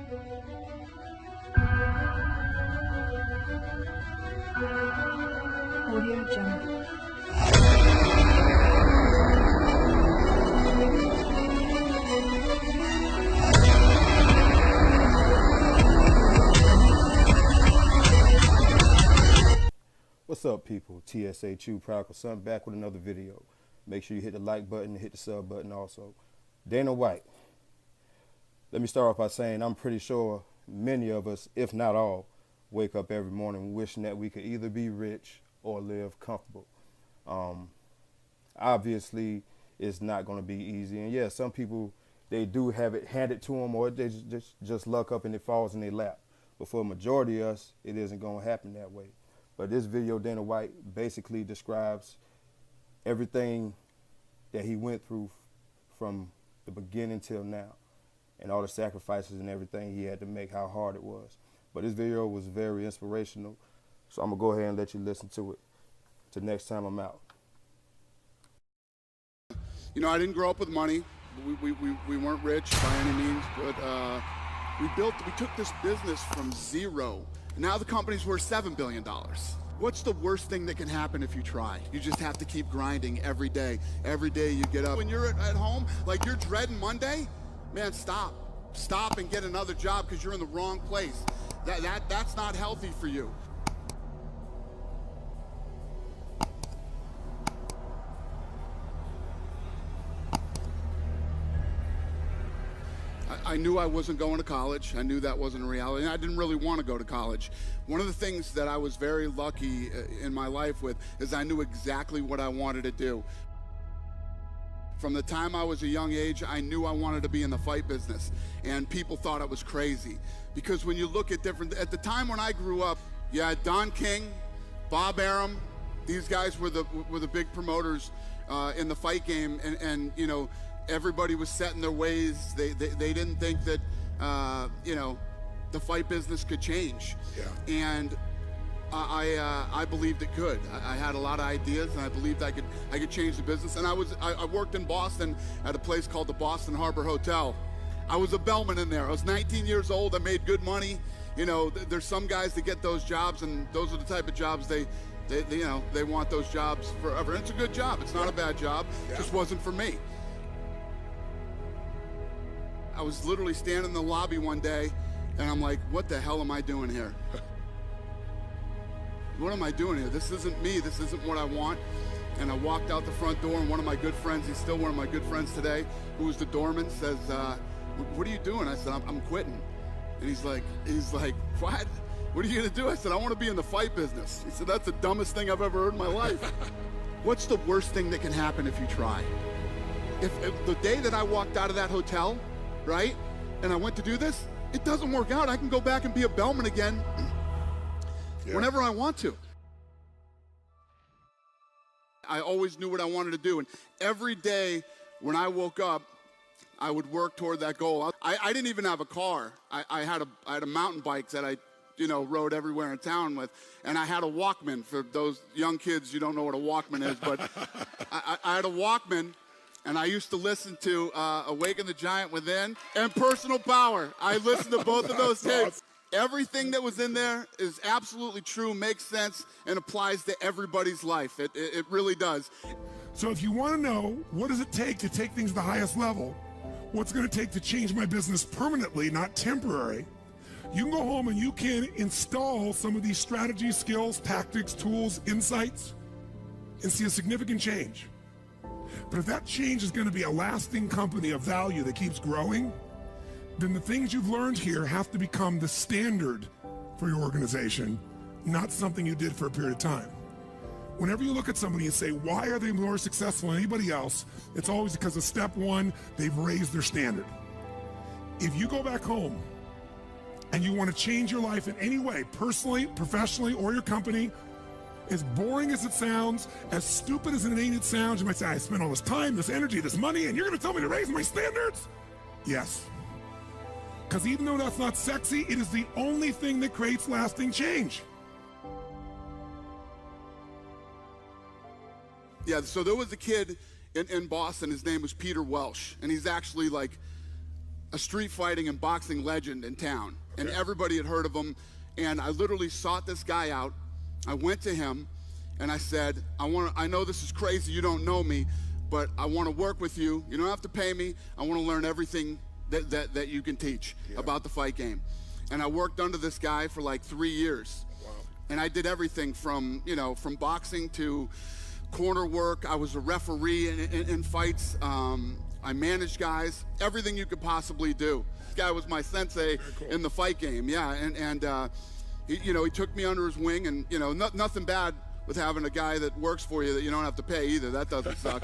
Audio Jungle. What's up, people? TSA Chew Prodigal Son back with another video. Make sure you hit the like button and hit the sub button also. Dana White. Let me start off by saying I'm pretty sure many of us, if not all, wake up every morning wishing that we could either be rich or live comfortable. Obviously, it's not going to be easy. And yeah, some people, they do have it handed to them, or they just luck up and it falls in their lap. But for a majority of us, it isn't going to happen that way. But this video, Dana White basically describes everything that he went through from the beginning till now, and all the sacrifices and everything he had to make, how hard it was. But this video was very inspirational, so I'm going to go ahead and let you listen to it. Till next time I'm out. You know, I didn't grow up with money. We weren't rich by any means, but we took this business from zero. Now the company's worth $7 billion. What's the worst thing that can happen if you try? You just have to keep grinding every day. Every day you get up. When you're at home, like you're dreading Monday, man, stop. Stop and get another job because you're in the wrong place. That's not healthy for you. I knew I wasn't going to college. I knew that wasn't a reality. And I didn't really want to go to college. One of the things that I was very lucky in my life with is I knew exactly what I wanted to do. From the time I was a young age, I knew I wanted to be in the fight business. And people thought I was crazy. Because when you look at at the time when I grew up, you had Don King, Bob Arum, these guys were the big promoters in the fight game. And you know, everybody was set in their ways. They didn't think that, you know, the fight business could change. Yeah. And I believed it could. I had a lot of ideas, and I believed I could change the business. And I worked in Boston at a place called the Boston Harbor Hotel. I was a bellman in there. I was 19 years old. I made good money. You know, there's some guys that get those jobs, and those are the type of jobs they you know, they want those jobs forever. And it's a good job. It's not a bad job. Yeah. It just wasn't for me. I was literally standing in the lobby one day, and I'm like, what the hell am I doing here? What am I doing here? This isn't me. This isn't what I want. And I walked out the front door, and one of my good friends, he's still one of my good friends today, who was the doorman, says, what are you doing? I said, I'm quitting. And he's like, what? What are you gonna do? I said, I want to be in the fight business. He said, that's the dumbest thing I've ever heard in my life. What's the worst thing that can happen if you try? If the day that I walked out of that hotel, right, and I went to do this, it doesn't work out, I can go back and be a bellman again whenever I want to. I always knew what I wanted to do, and every day when I woke up, I would work toward that goal. I didn't even have a car. I had a mountain bike that I, you know, rode everywhere in town with, and I had a Walkman. For those young kids, you don't know what a Walkman is, but I had a Walkman. And I used to listen to Awaken the Giant Within and Personal Power. I listened to both of those tapes. Everything that was in there is absolutely true, makes sense, and applies to everybody's life. It really does. So if you want to know what does it take to take things to the highest level, what's going to take to change my business permanently, not temporary, you can go home and you can install some of these strategies, skills, tactics, tools, insights, and see a significant change. But if that change is going to be a lasting company of value that keeps growing, then the things you've learned here have to become the standard for your organization, not something you did for a period of time. Whenever you look at somebody and say, why are they more successful than anybody else? It's always because of step one, they've raised their standard. If you go back home and you want to change your life in any way, personally, professionally, or your company, as boring as it sounds, as stupid as it ain't it sounds, you might say, I spent all this time, this energy, this money, and you're gonna tell me to raise my standards? Yes. Because even though that's not sexy, it is the only thing that creates lasting change. Yeah, so there was a kid in Boston, his name was Peter Welsh, and he's actually like a street fighting and boxing legend in town, and everybody had heard of him. And I literally sought this guy out. I went to him and I said, I know this is crazy, you don't know me, but I want to work with you. You don't have to pay me. I want to learn everything that you can teach about the fight game. And I worked under this guy for like 3 years. Wow. And I did everything from, from boxing to corner work. I was a referee in fights. I managed guys, everything you could possibly do. This guy was my sensei in the fight game, and he took me under his wing, and nothing bad with having a guy that works for you that you don't have to pay either. That doesn't suck.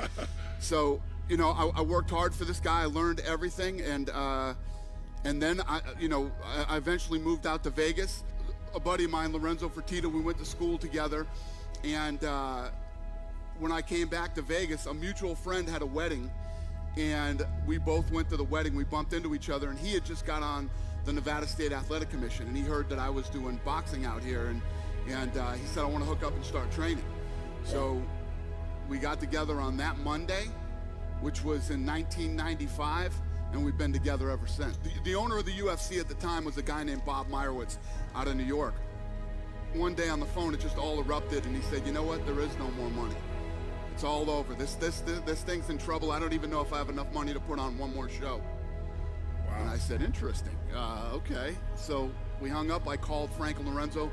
So I worked hard for this guy. I learned everything, and then I eventually moved out to Vegas. A buddy of mine, Lorenzo Fertitta, we went to school together, and when I came back to Vegas, a mutual friend had a wedding, and we both went to the wedding. We bumped into each other, and he had just got on the Nevada State Athletic Commission, and he heard that I was doing boxing out here, and he said, I want to hook up and start training. So we got together on that Monday, which was in 1995, and we've been together ever since. The owner of the UFC at the time was a guy named Bob Meyerowitz out of New York. One day on the phone, it just all erupted, and he said, you know what, there is no more money. It's all over. This thing's in trouble. I don't even know if I have enough money to put on one more show. Wow. And I said, interesting. Okay. So we hung up. I called Frank and Lorenzo.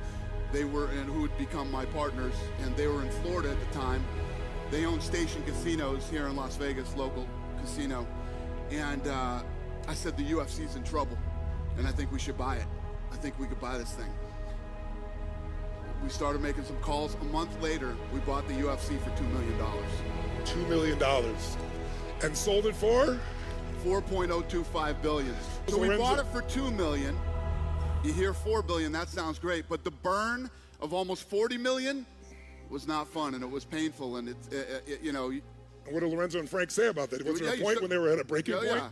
They were, and who would become my partners, and they were in Florida at the time. They owned Station Casinos here in Las Vegas, local casino. And I said, the UFC's in trouble, and I think we should buy it. I think we could buy this thing. We started making some calls. A month later, we bought the UFC for $2 million. $2 million. And sold it for? $4.025 billion. So we bought it for $2 million. You hear $4 billion, that sounds great, but the burn of almost $40 million was not fun, and it was painful, and What did Lorenzo and Frank say about that? Was there a point when they were at a breaking point? Yeah.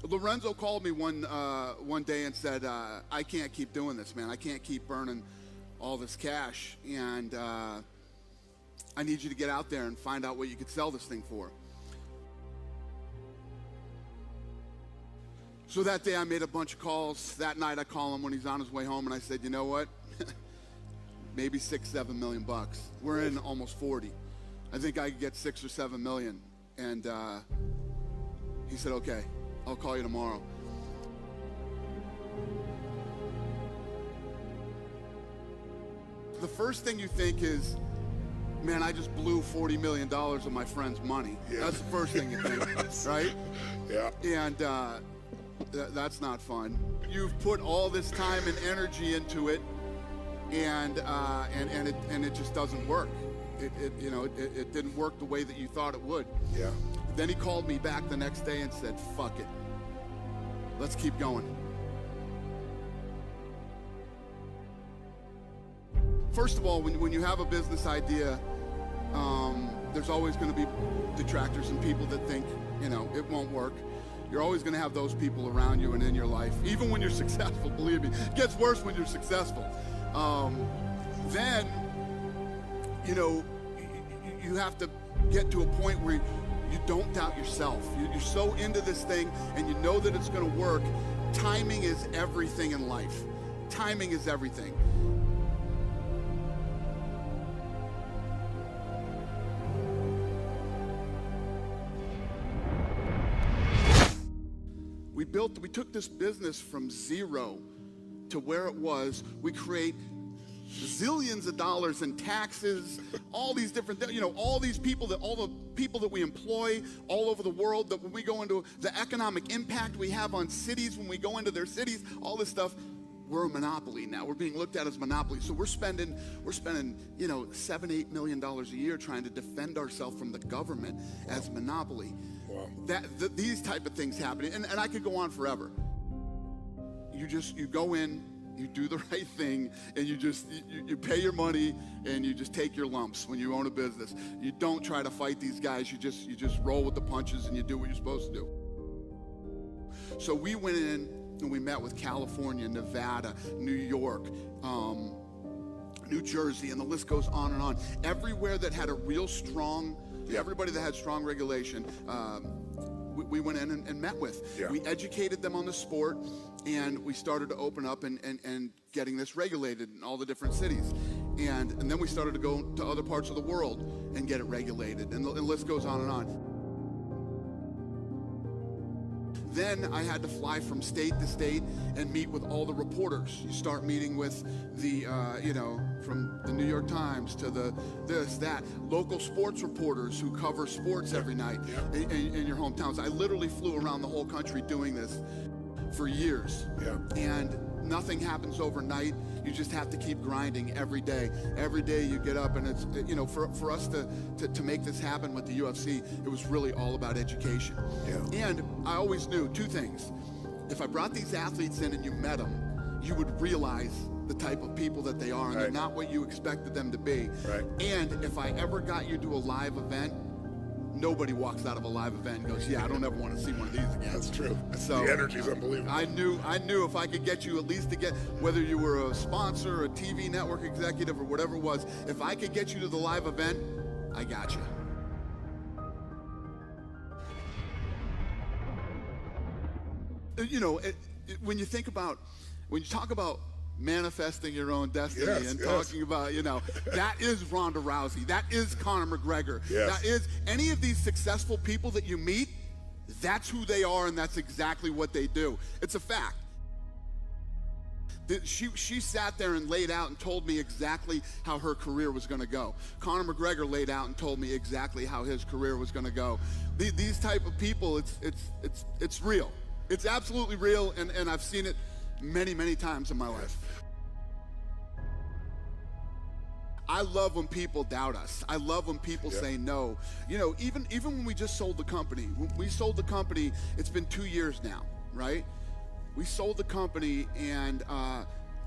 Lorenzo called me one day and said, I can't keep doing this, man. I can't keep burning all this cash, and I need you to get out there and find out what you could sell this thing for. So that day I made a bunch of calls. That night I call him when he's on his way home, and I said, you know what? Maybe $6-7 million bucks. We're in almost 40. I think I could get 6 or 7 million. And he said, okay, I'll call you tomorrow. The first thing you think is, man, I just blew $40 million of my friend's money. Yeah. That's the first thing you think, right? Yeah. And that's not fun. You've put all this time and energy into it, and it just doesn't work. It didn't work the way that you thought it would. Yeah. Then he called me back the next day and said, fuck it. Let's keep going. First of all, when you have a business idea, there's always going to be detractors and people that think, it won't work. You're always going to have those people around you and in your life, even when you're successful, believe me. It gets worse when you're successful. Then, you have to get to a point where you don't doubt yourself. You're so into this thing and you know that it's going to work. Timing is everything in life. Timing is everything. We took this business from zero to where it was. We create zillions of dollars in taxes, all these different, all the people that we employ all over the world, that when we go into the economic impact we have on cities, when we go into their cities, all this stuff, we're a monopoly now. We're being looked at as a monopoly. So we're spending, $7-8 million a year trying to defend ourselves from the government as monopoly. Wow. These type of things happening, and I could go on forever. You go in, you do the right thing, and you pay your money, and you just take your lumps when you own a business. You don't try to fight these guys. You just roll with the punches, and you do what you're supposed to do. So we went in and we met with California, Nevada, New York, New Jersey, and the list goes on and on. Everywhere that had a real strong, everybody that had strong regulation, we went in and met with. Yeah. We educated them on the sport, and we started to open up and getting this regulated in all the different cities. And then we started to go to other parts of the world and get it regulated, and the list goes on and on. Then I had to fly from state to state and meet with all the reporters. You start meeting with the, from the New York Times to the this, that, local sports reporters who cover sports every night in your hometowns. I literally flew around the whole country doing this for years. Yeah. And nothing happens overnight. You just have to keep grinding every day. Every day you get up, and it's, for us to make this happen with the UFC, it was really all about education. Yeah. And I always knew two things. If I brought these athletes in and you met them, you would realize the type of people that they are, and they're not what you expected them to be. Right. And if I ever got you to a live event, nobody walks out of a live event and goes, yeah, I don't ever want to see one of these again. That's true. So the energy's unbelievable. I knew if I could get you at least to get, whether you were a sponsor, a TV network executive, or whatever it was, if I could get you to the live event, I got you. When you talk about manifesting your own destiny talking about, that is Ronda Rousey, that is Conor McGregor, that is any of these successful people that you meet, that's who they are, and that's exactly what they do. It's a fact. She sat there and laid out and told me exactly how her career was going to go. Conor McGregor laid out and told me exactly how his career was going to go. These type of people, it's real. It's absolutely real, and I've seen it many, many times in my life. I love when people doubt us. I love when people say no. Even when we just sold the company. When we sold the company, it's been 2 years now, right? We sold the company, and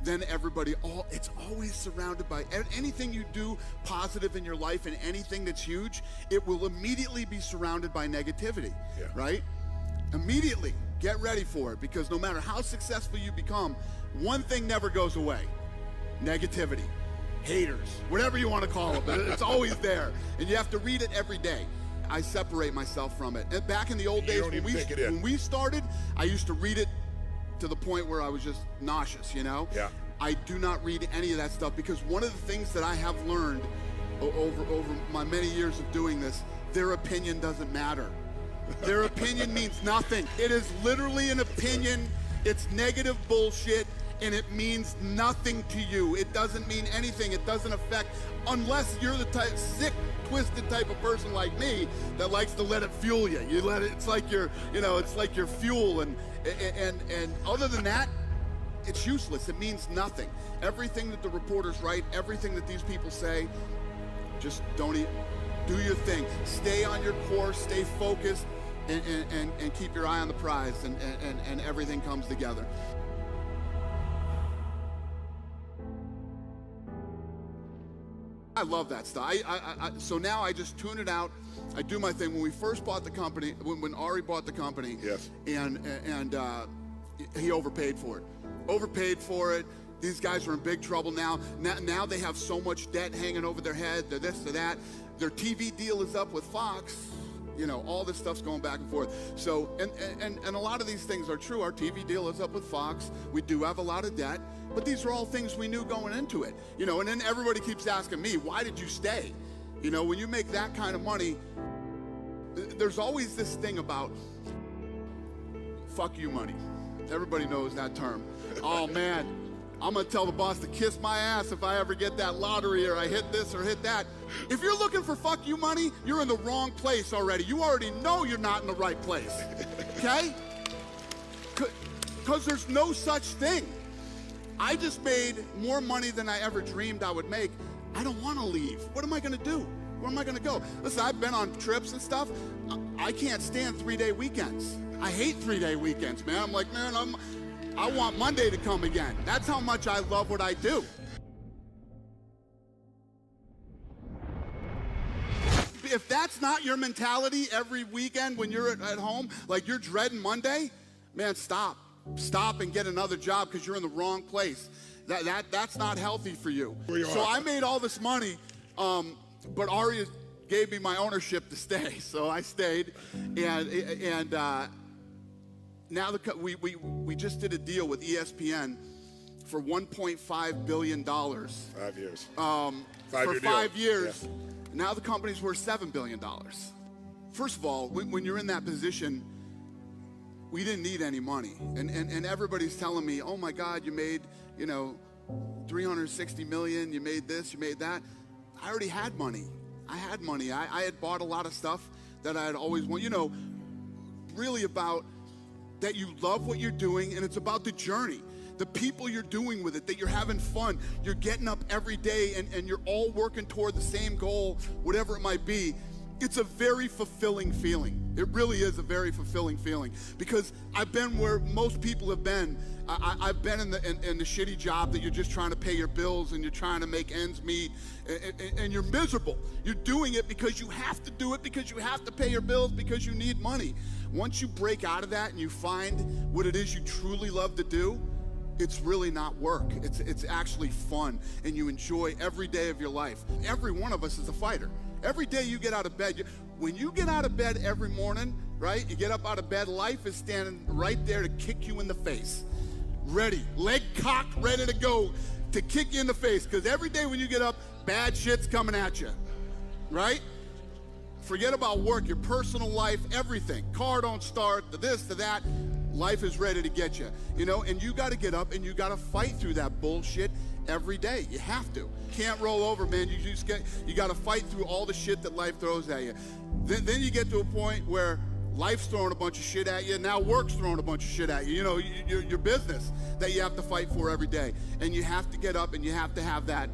then everybody, it's always surrounded by anything you do positive in your life, and anything that's huge, it will immediately be surrounded by negativity, right? Immediately. Get ready for it, because no matter how successful you become, one thing never goes away: negativity, haters, whatever you want to call it. It's always there, and you have to read it every day. I separate myself from it. And back in the old days when we started, I used to read it to the point where I was just nauseous, Yeah. I do not read any of that stuff, because one of the things that I have learned over my many years of doing this, their opinion doesn't matter. Their opinion means nothing. It is literally an opinion. It's negative bullshit, and it means nothing to you. It doesn't mean anything. It doesn't affect, unless you're the sick, twisted type of person like me that likes to let it fuel you. You let it. It's like your, it's like your fuel, and other than that, it's useless. It means nothing. Everything that the reporters write, everything that these people say, just don't even. Do your thing. Stay on your course. Stay focused, and keep your eye on the prize, and everything comes together. I love that stuff. So now I just tune it out. I do my thing. When we first bought the company, when Ari bought the company, and he overpaid for it. Overpaid for it. These guys are in big trouble now. Now they have so much debt hanging over their head. They're this, they're that. Their TV deal is up with Fox. All this stuff's going back and forth. So, and a lot of these things are true. Our TV deal is up with Fox. We do have a lot of debt, but these are all things we knew going into it. And then everybody keeps asking me, why did you stay? When you make that kind of money, there's always this thing about fuck you money. Everybody knows that term. Oh man, I'm gonna tell the boss to kiss my ass if I ever get that lottery, or I hit this or hit that. If you're looking for fuck you money, you're in the wrong place already. You already know you're not in the right place, okay? Because there's no such thing. I just made more money than I ever dreamed I would make. I don't want to leave. What am I gonna do? Where am I gonna go? Listen, I've been on trips and stuff. I can't stand 3-day weekends. I hate 3-day weekends, man. I'm like, man, I want Monday to come again. That's how much I love what I do. If that's not your mentality every weekend when you're at home, like you're dreading Monday, man, stop. Stop and get another job, because you're in the wrong place. That's not healthy for you. So I made all this money, but Ari gave me my ownership to stay, so I stayed. And now we just did a deal with ESPN for $1.5 billion. 5 years. For 5 years. Yeah. Now the company's worth $7 billion. First of all, when you're in that position, we didn't need any money. And everybody's telling me, oh my God, you made, $360 million, you made this, you made that. I already had money. I had money. I had bought a lot of stuff that I had always wanted. Really about that you love what you're doing, and it's about the journey. The people you're doing with it, that you're having fun. You're getting up every day, and you're all working toward the same goal, whatever it might be. It's a very fulfilling feeling. It really is a very fulfilling feeling, because I've been where most people have been. I've been in the shitty job that you're just trying to pay your bills and you're trying to make ends meet, and you're miserable. You're doing it because you have to do it, because you have to pay your bills, because you need money. Once you break out of that and you find what it is you truly love to do, it's really not work. It's actually fun, and you enjoy every day of your life. Every one of us is a fighter. Every day you get out of bed, when you get out of bed every morning, right, you get up out of bed, life is standing right there to kick you in the face. Ready, leg cocked, ready to go to kick you in the face, because every day when you get up, bad shit's coming at you, right? Forget about work, your personal life, everything. Car don't start, to this, to that. Life is ready to get you, and you got to get up and you got to fight through that bullshit every day. You have to. Can't roll over, man. You got to fight through all the shit that life throws at you. Then you get to a point where life's throwing a bunch of shit at you. Now work's throwing a bunch of shit at you. Your business that you have to fight for every day. And you have to get up, and you have to have that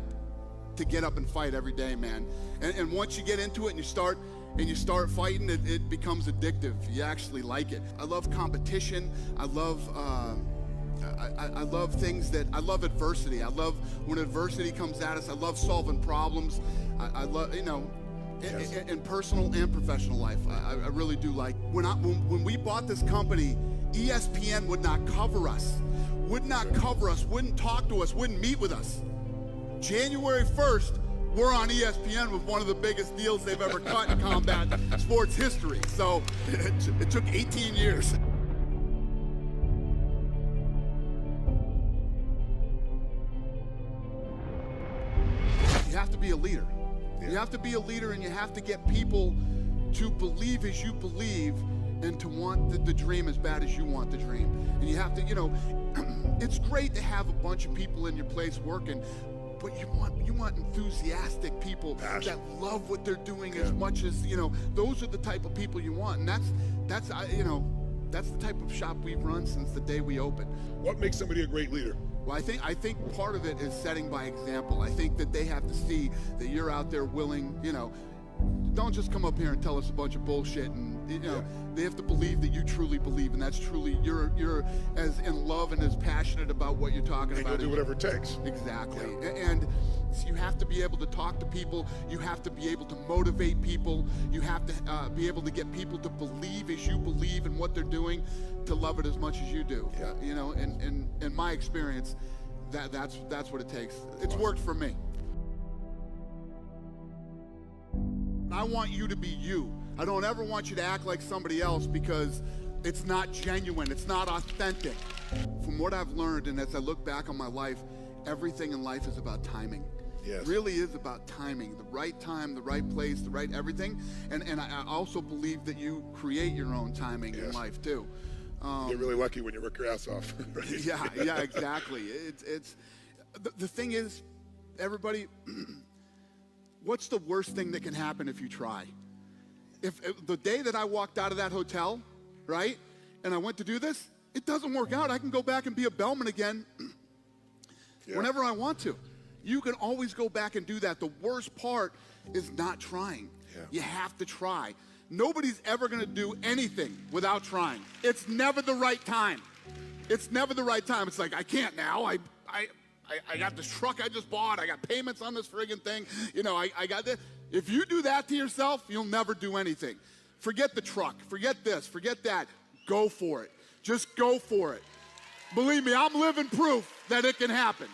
to get up and fight every day, man. And once you get into it and you start fighting, it becomes addictive. You actually like it. I love competition. I love things I love adversity. I love when adversity comes at us. I love solving problems. I love, in personal and professional life. I really do like. When we bought this company, ESPN would not cover us, wouldn't talk to us, wouldn't meet with us. January 1st, we're on ESPN with one of the biggest deals they've ever cut in combat sports history. So it took 18 years. You have to be a leader. Yeah. You have to be a leader, and you have to get people to believe as you believe, and to want the dream as bad as you want the dream. And you have to, it's great to have a bunch of people in your place working, but you want enthusiastic people that love what they're doing as much as, those are the type of people you want. And that's the type of shop we've run since the day we opened. What makes somebody a great leader? Well, I think part of it is setting by example. I think that they have to see that you're out there willing, don't just come up here and tell us a bunch of bullshit, and they have to believe that you truly believe, and that's truly you're as in love and as passionate about what you're talking about. And you'll do whatever it takes. Exactly. Yeah. And so you have to be able to talk to people. You have to be able to motivate people. You have to be able to get people to believe as you believe in what they're doing, to love it as much as you do. Yeah. In my experience, that's what it takes. It's worked for me. I want you to be you. I don't ever want you to act like somebody else, because it's not genuine. It's not authentic. From what I've learned, and as I look back on my life, everything in life is about timing. Yes. It really is about timing. The right time, the right place, the right everything. And I also believe that you create your own timing in life too. You're really lucky when you work your ass off. Right? Yeah, exactly. It's the thing is, everybody, what's the worst thing that can happen if you try? If the day that I walked out of that hotel, right, and I went to do this, it doesn't work out, I can go back and be a bellman again whenever I want to. You can always go back and do that. The worst part is not trying. Yeah. You have to try. Nobody's ever going to do anything without trying. It's never the right time. It's never the right time. It's like, I can't now. I got this truck I just bought. I got payments on this friggin' thing. I got this. If you do that to yourself, you'll never do anything. Forget the truck. Forget this. Forget that. Go for it. Just go for it. Believe me, I'm living proof that it can happen.